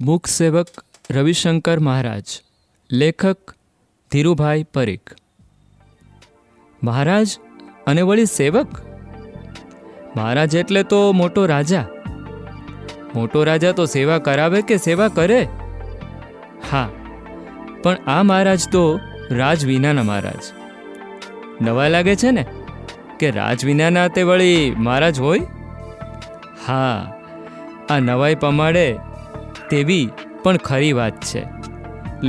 મૂક સેવક રવિશંકર મહારાજ. લેખક ધીરુભાઈ પરીખ. મહારાજ અને વળી સેવક. મહારાજ એટલે તો મોટો રાજા. મોટો રાજા તો સેવા કરાવે કે સેવા કરે? હા, પણ આ મહારાજ તો રાજ વિનાના મહારાજ. નવા લાગે છે ને કે રાજ વિનાના તે વળી મહારાજ હોય? હા, આ નવાઈ પમાડે તેવી પણ ખરી વાત છે.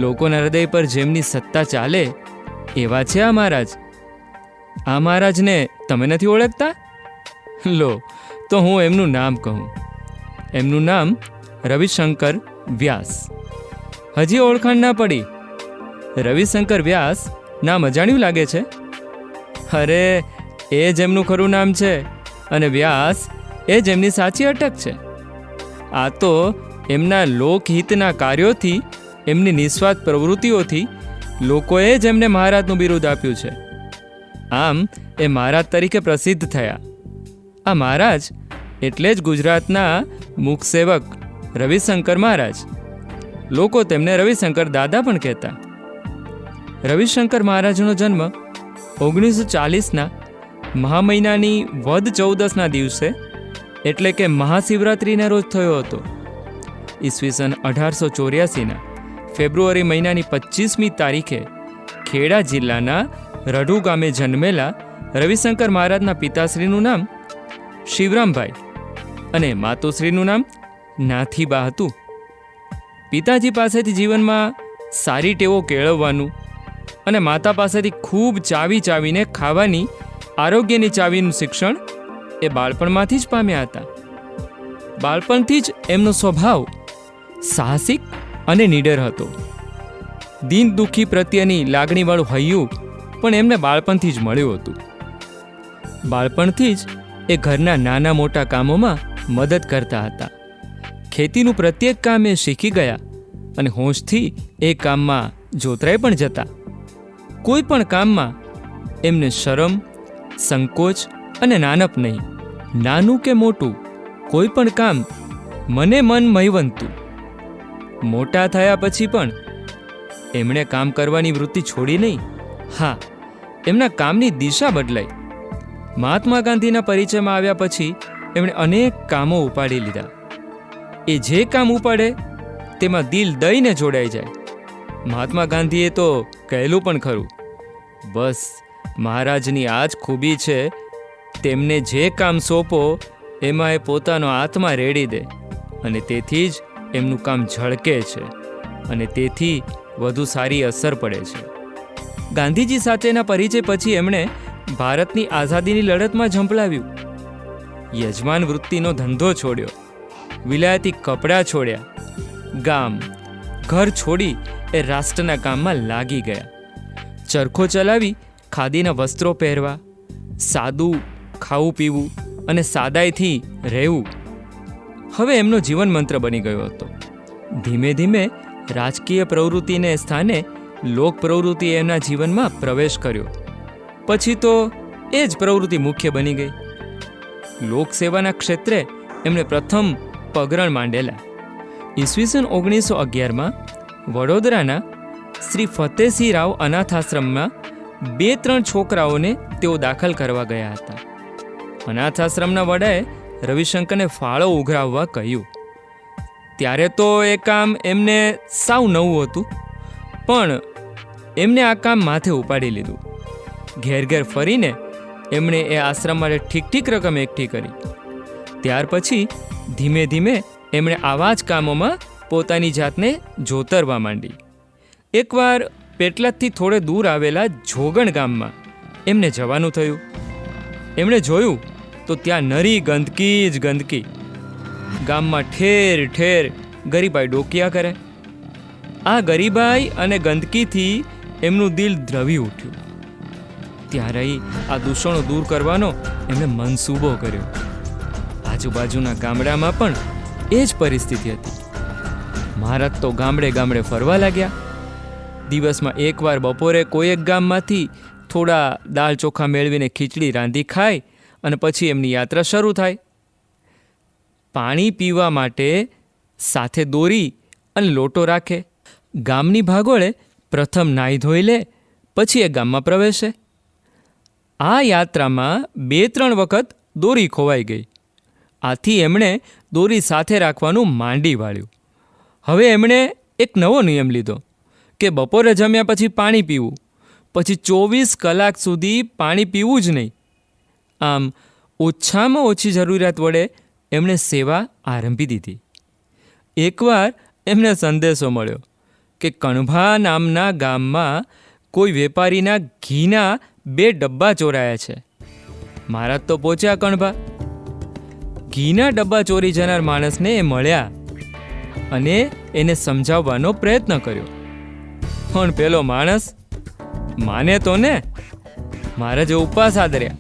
લોકોના હૃદય પર જેમની સત્તા ચાલે એવા છે આ મહારાજ. આ મહારાજને તમે નથી ઓળખતા? લો, તો હું એમનું નામ કહું. એમનું નામ રવિશંકર વ્યાસ. હજી ઓળખાણ ના પડી? રવિશંકર વ્યાસ નામ અજાણ્યું લાગે છે? અરે, એ જ એમનું ખરું નામ છે અને વ્યાસ એ જ એમની સાચી અટક છે. આ તો એમના લોકહિતના કાર્યોથી, એમની નિસ્વાર્થ પ્રવૃત્તિઓથી લોકોએ જ એમને મહારાજનું બિરુદ આપ્યું છે. આમ એ મહારાજ તરીકે પ્રસિદ્ધ થયા. આ મહારાજ એટલે જ ગુજરાતના મૂકસેવક રવિશંકર મહારાજ. લોકો તેમને રવિશંકર દાદા પણ કહેતા. રવિશંકર મહારાજનો જન્મ 1940ના મહા મહિનાની વદ 14ના દિવસે એટલે કે મહાશિવરાત્રિના રોજ થયો હતો. ઈસવીસન 1884ના ફેબ્રુઆરી મહિનાની 25મી તારીખે ખેડા જિલ્લાના રઢુ ગામે જન્મેલા રવિશંકર મહારાજના પિતાશ્રીનું નામ શિવરામભાઈ અને માતુશ્રીનું નામ નાથીબા હતું. પિતાજી પાસેથી જીવનમાં સારી ટેવો કેળવવાનું અને માતા પાસેથી ખૂબ ચાવીને ખાવાની આરોગ્યની ચાવીનું શિક્ષણ એ બાળપણમાંથી જ પામ્યા હતા. બાળપણથી જ એમનો સ્વભાવ સાહસિક અને નીડર હતો. દીન દુઃખી પ્રત્યેની લાગણીવાળું હૈયું પણ એમને બાળપણથી જ મળ્યું હતું. બાળપણથી જ એ ઘરના નાના મોટા કામોમાં મદદ કરતા હતા. ખેતીનું પ્રત્યેક કામ એ શીખી ગયા અને હોંશથી એ કામમાં જોતરાઈ પણ જતા. કોઈ પણ કામમાં એમને શરમ, સંકોચ અને નાનપ નહીં. નાનું કે મોટું કોઈ પણ કામ મને મન મહીવંતું. મોટા થયા પછી પણ એમણે કામ કરવાની વૃત્તિ છોડી નહીં. હા, એમના કામની દિશા બદલાઈ. મહાત્મા ગાંધીના પરિચયમાં આવ્યા પછી એમણે અનેક કામો ઉપાડી લીધા. એ જે કામ ઉપાડે તેમાં દિલ દઈને જોડાઈ જાય. મહાત્મા ગાંધીએ તો કહેલું પણ ખરું, બસ મહારાજની આ જ ખૂબી છે, તેમને જે કામ સોંપો એમાં એ પોતાનો આત્મા રેડી દે અને તેથી જ એમનું કામ ઝળકે છે અને તેથી વધુ સારી અસર પડે છે. ગાંધીજી સાથેના પરિચય પછી એમણે ભારતની આઝાદીની લડતમાં ઝંપલાવ્યું. યજમાન વૃત્તિનો ધંધો છોડ્યો, વિલાયતી કપડાં છોડ્યા, ગામ ઘર છોડી એ રાષ્ટ્રના કામમાં લાગી ગયા. ચરખો ચલાવી ખાદીના વસ્ત્રો પહેરવા, સાદું ખાવું પીવું અને સાદાઈથી રહેવું હવે એમનો જીવન મંત્ર બની ગયો હતો. ધીમે ધીમે રાજકીય પ્રવૃત્તિને સ્થાને લોક પ્રવૃત્તિએ એમના જીવનમાં પ્રવેશ કર્યો. પછી તો એ જ પ્રવૃત્તિ મુખ્ય બની ગઈ. લોકસેવાના ક્ષેત્રે એમણે પ્રથમ પગરણ માંડેલા. ઈસવીસન 1911માં વડોદરાના શ્રી ફતેસિંહ રાવ અનાથાશ્રમમાં 2-3 છોકરાઓને તેઓ દાખલ કરવા ગયા હતા. અનાથાશ્રમના વડાએ રવિશંકરને ફાળો ઉઘરાવવા કહ્યું. ત્યારે તો એ કામ એમને સાવ નવું હતું, પણ એમને આ કામ માથે ઉપાડી લીધું. ઘેર ઘેર ફરીને એમણે એ આશ્રમ માટે ઠીક રકમ એકઠી કરી. ત્યાર પછી ધીમે ધીમે એમણે આવા જ કામોમાં પોતાની જાતને જોતરવા માંડી. એકવાર પેટલાદથી થોડે દૂર આવેલા જોગણ ગામમાં એમને જવાનું થયું. એમણે જોયું તો ત્યાં નરી ગંદકી જ ગંદકી. ગામમાં ઠેર ઠેર ગરીબાઈ ડોકિયા કરે. આ ગરીબાઈ અને ગંદકીથી એમનું દિલ દ્રવી ઉઠ્યું. ત્યાં રહી આ દૂષણો દૂર કરવાનો એમણે મનસૂબો કર્યો. આજુબાજુના ગામડામાં પણ એ જ પરિસ્થિતિ હતી. મહારાજ તો ગામડે ગામડે ફરવા લાગ્યા. દિવસમાં એકવાર બપોરે કોઈ એક ગામમાંથી થોડા દાળ ચોખા મેળવીને ખીચડી રાંધી ખાય અને પછી એમની યાત્રા શરૂ થાય. પાણી પીવા માટે સાથે દોરી અને લોટો રાખે. ગામની ભાગોળે પ્રથમ નાહી ધોઈ લે, પછી એ ગામમાં પ્રવેશે. આ યાત્રામાં 2-3 વખત દોરી ખોવાઈ ગઈ. આથી એમણે દોરી સાથે રાખવાનું માંડી વાળ્યું. હવે એમણે એક નવો નિયમ લીધો કે બપોરે જમ્યા પછી પાણી પીવું, પછી 24 કલાક સુધી પાણી પીવું જ નહીં. આમ ઓછામાં ઓછી જરૂરિયાત વડે એમણે સેવા આરંભી દીધી. એકવાર એમને સંદેશો મળ્યો કે કણભા નામના ગામમાં કોઈ વેપારીના ઘીના 2 ડબ્બા ચોરાયા છે. મહારાજ તો પહોંચ્યા કણભા. ઘીના ડબ્બા ચોરી જનાર માણસને એ મળ્યા અને એને સમજાવવાનો પ્રયત્ન કર્યો. પણ પેલો માણસ માને તો ને. મહારાજે ઉપવાસ આદર્યા,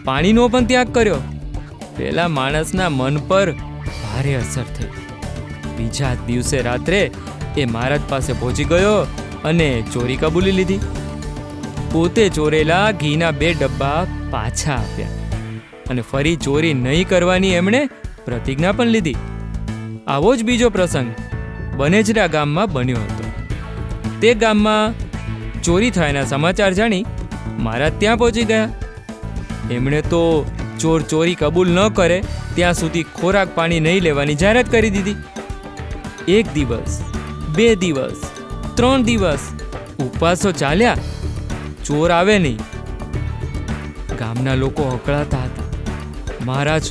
પાણીનો પણ ત્યાગ કર્યો. પેલા માણસના મન પર ભારે અસર થઈ. બીજા દિવસે રાત્રે એ મહારાજ પાસે પહોંચી ગયો અને ચોરી કબૂલી લીધી. પોતે ચોરેલા ઘીના 2 ડબ્બા પાછા આપ્યા અને ફરી ચોરી નહીં કરવાની એમણે પ્રતિજ્ઞા પણ લીધી. આવો જ બીજો પ્રસંગ બનેજરા ગામમાં બન્યો હતો. તે ગામમાં ચોરી થયાના સમાચાર જાણી મહારાજ ત્યાં પહોંચી ગયા. એમણે તો ચોર ચોરી કબૂલ ન કરે ત્યાં સુધી ખોરાક પાણી નહીં લેવાની જાહેરાત કરી દીધી. 1 દિવસ, 2 દિવસ, 3 દિવસ ઉપવાસો ચાલ્યા, ચોર આવે નહીં. ગામના લોકો હકળાતા હતા. મહારાજ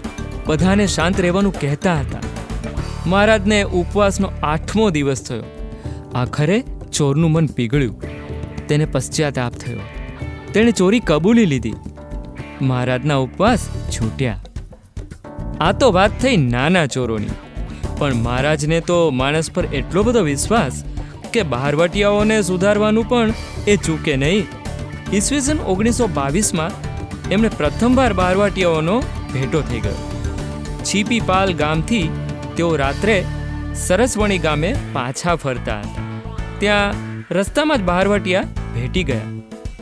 બધાને શાંત રહેવાનું કહેતા હતા. મહારાજને ઉપવાસનો 8મો દિવસ થયો. આખરે ચોરનું મન પીગળ્યું. તેને પશ્ચાતાપ થયો. તેણે ચોરી કબૂલી લીધી. મહારાજના ઉપવાસ છૂટ્યા. આ તો વાત થઈ નાના ચોરોની. પણ મહારાજને તો માણસ પર એટલો બધો વિશ્વાસ કે બહારવટીયાઓને સુધારવાનું પણ એ ચૂકે નહીં. ઈસવીસન 1922માં એમણે પ્રથમવાર બહારવટીયાઓનો ભેટો થઈ ગયો. છીપીપાલ ગામથી તેઓ રાત્રે સરસવણી ગામે પાછા ફરતા હતા. ત્યાં રસ્તામાં જ બહારવટીયા ભેટી ગયા.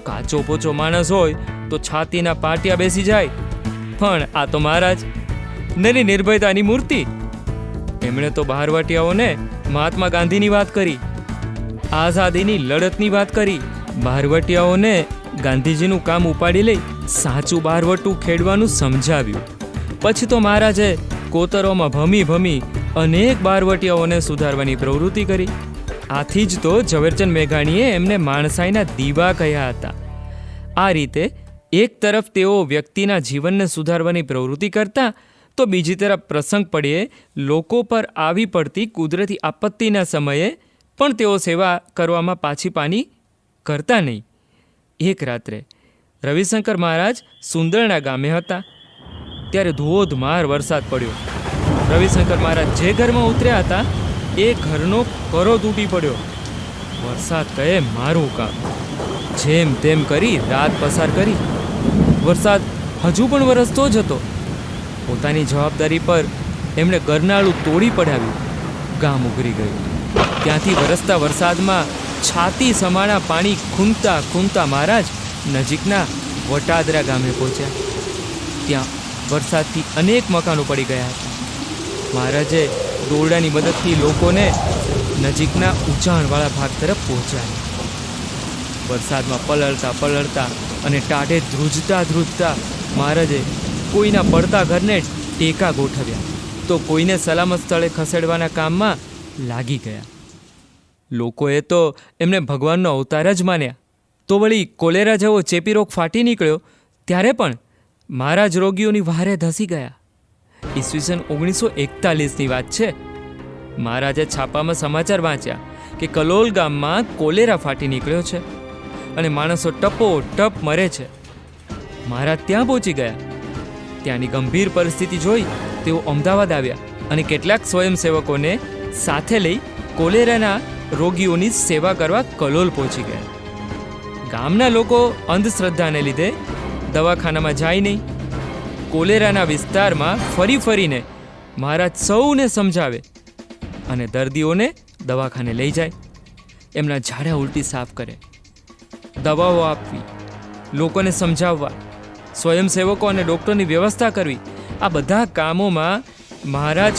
કાચો પોચો માણસ હોય તો છાતીના પાટિયા બેસી જાય, પણ આ તો મહારાજ નરી નિર્ભયતાની મૂર્તિ. એમણે તો બહારવટીયાઓને મહાત્મા ગાંધીની વાત કરી, આઝાદીની લડતની વાત કરી. બહારવટીયાઓને ગાંધીજીનું કામ ઉપાડી લઈ સાચું બહારવટું ખેડવાનું સમજાવ્યું. પછી તો મહારાજે કોતરોમાં ભમી ભમી અનેક બહારવટીયાઓને સુધારવાની પ્રવૃત્તિ કરી. આથી જ તો ઝવેરચંદ મેઘાણીએ એમને માણસાઈના દીવા કહ્યા હતા. આ રીતે એક તરફ તેઓ વ્યક્તિના જીવનને સુધારવાની પ્રવૃત્તિ કરતા, તો બીજી તરફ પ્રસંગ પડ્યે લોકો પર આવી પડતી કુદરતી આપત્તિના સમયે પણ તેઓ સેવા કરવામાં પાછી પાની કરતા નહીં. એક રાત્રે રવિશંકર મહારાજ સુંદરણા ગામે હતા. ત્યારે ધોધમાર વરસાદ પડ્યો. રવિશંકર મહારાજ જે ઘરમાં ઉતર્યા હતા એ ઘરનો કરો તૂટી પડ્યો. વરસાદ કહે મારું કામ. જેમ તેમ કરી રાત પસાર કરી. વરસાદ હજુ પણ વરસતો જ હતો. પોતાની જવાબદારી પર એમણે ગરનાળું તોડી પડાવ્યું. ગામ ઉઘરી ગયું. ત્યાંથી વરસતા વરસાદમાં છાતી સમાણા પાણી ખૂંદતા ખૂંદતા મહારાજ નજીકના વટાદરા ગામે પહોંચ્યા. ત્યાં વરસાદથી અનેક મકાનો પડી ગયા હતા. મહારાજે દોરડાની મદદથી લોકોને નજીકના ઊંચાણવાળા ભાગ તરફ પહોંચાડ્યા. વરસાદમાં પલળતા પલળતા અને ટાઢે ધ્રુજતા મહારાજે કોઈના પડતા ઘરને ટેકા ગોઠવ્યા, તો કોઈને સલામત સ્થળે ખસેડવાના કામમાં લાગી ગયા. લોકોએ તો એમને ભગવાનનો અવતાર જ માન્યા. તો વળી કોલેરા જેવો ચેપી રોગ ફાટી નીકળ્યો ત્યારે પણ મહારાજ રોગીઓની વહારે ધસી ગયા. ઈસવીસન 1941ની વાત છે. મહારાજે છાપામાં સમાચાર વાંચ્યા કે કલોલ ગામમાં કોલેરા ફાટી નીકળ્યો છે અને માણસો ટપો ટપ મરે છે. મહારાજ ત્યાં પહોંચી ગયા. ત્યાંની ગંભીર પરિસ્થિતિ જોઈ તેઓ અમદાવાદ આવ્યા અને કેટલાક સ્વયંસેવકોને સાથે લઈ કોલેરાના રોગીઓની સેવા કરવા કલોલ પહોંચી ગયા. ગામના લોકો અંધશ્રદ્ધાને લીધે દવાખાનામાં જાય નહીં. કોલેરાના વિસ્તારમાં ફરી ફરીને મહારાજ સૌને સમજાવે અને દર્દીઓને દવાખાને લઈ જાય. એમના ઝાડા ઉલટી સાફ કરે, દવાઓ આપવી, લોકોને સમજાવવા, સ્વયંસેવકો અને ડૉક્ટરની વ્યવસ્થા કરવી. આ બધા કામોમાં મહારાજ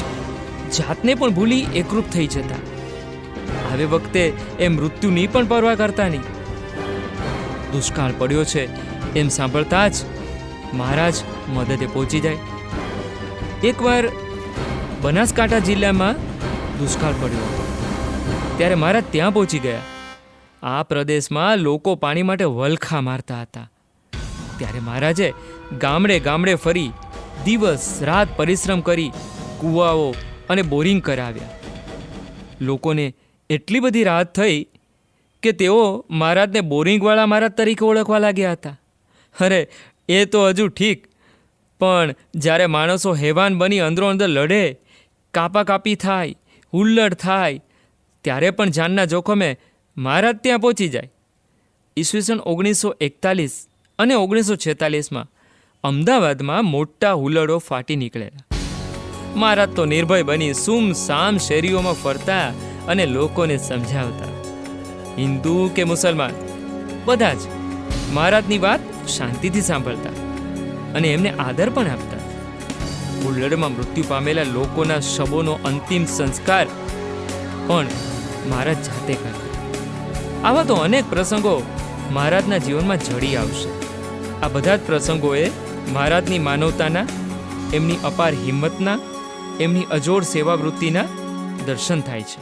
જાતને પણ ભૂલી એકરૂપ થઈ જતા. આવે વખતે એ મૃત્યુની પણ પરવા કરતા નહીં. દુષ્કાળ પડ્યો છે એમ સાંભળતા જ મહારાજ મદદે પહોંચી જાય. એકવાર બનાસકાંઠા જિલ્લામાં દુષ્કાળ પડ્યો હતો, ત્યારે મહારાજ ત્યાં પહોંચી ગયા. આ પ્રદેશમાં લોકો પાણી માટે વલખા મારતા હતા. ત્યારે મહારાજે ગામડે ગામડે ફરી દિવસ રાત પરિશ્રમ કરી કૂવાઓ અને બોરિંગ કરાવ્યા. લોકોને એટલી બધી રાહત થઈ કે તેઓ મહારાજને બોરિંગવાળા મહારાજ તરીકે ઓળખવા લાગ્યા હતા. અરે એ તો હજુ ઠીક, પણ જ્યારે માણસો હેવાન બની અંદરો અંદર લડે, કાપાકાપી થાય, હુલ્લડ થાય, ત્યારે પણ જાનના જોખમે મહારાજ ત્યાં પહોંચી જાય. ઈસવીસન 1941 અને 1946માં અમદાવાદમાં મોટા હુલ્લડો ફાટી નીકળેલા. મહારાજ તો નિર્ભય બની સુમસામ શેરીઓમાં ફરતા અને લોકોને સમજાવતા. હિન્દુ કે મુસલમાન બધા જ મહારાજની વાત શાંતિથી સાંભળતા અને એમને આદર પણ આપતા. હુલ્લડમાં મૃત્યુ પામેલા લોકોના શબોનો અંતિમ સંસ્કાર પણ મહારાજ જાતે કરતા. આવા તો અનેક પ્રસંગો મહારાજના જીવનમાં જડી આવશે. આ બધા જ પ્રસંગોએ મહારાજની માનવતાના, એમની અપાર હિંમતના, એમની અજોડ સેવાવૃત્તિના દર્શન થાય છે.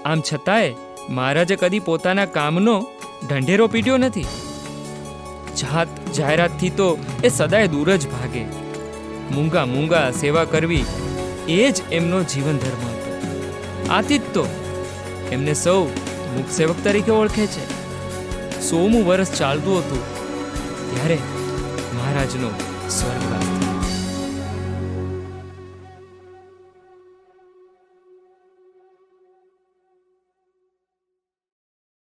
આમ છતાંય મહારાજે કદી પોતાના કામનો ઢંઢેરો પીટ્યો નથી. જાત જાહેરાતથી તો એ સદાય દૂર જ ભાગે. મૂંગા મૂંગા સેવા કરવી એ જ એમનો જીવન ધર્મ હતો. આથી જ તો એમને સૌ મુખ સેવક તરીકે ઓળખે છે. 100મું વર્ષ ચાલતું હતું ત્યારે મહારાજનો સ્વર્ગવાસ.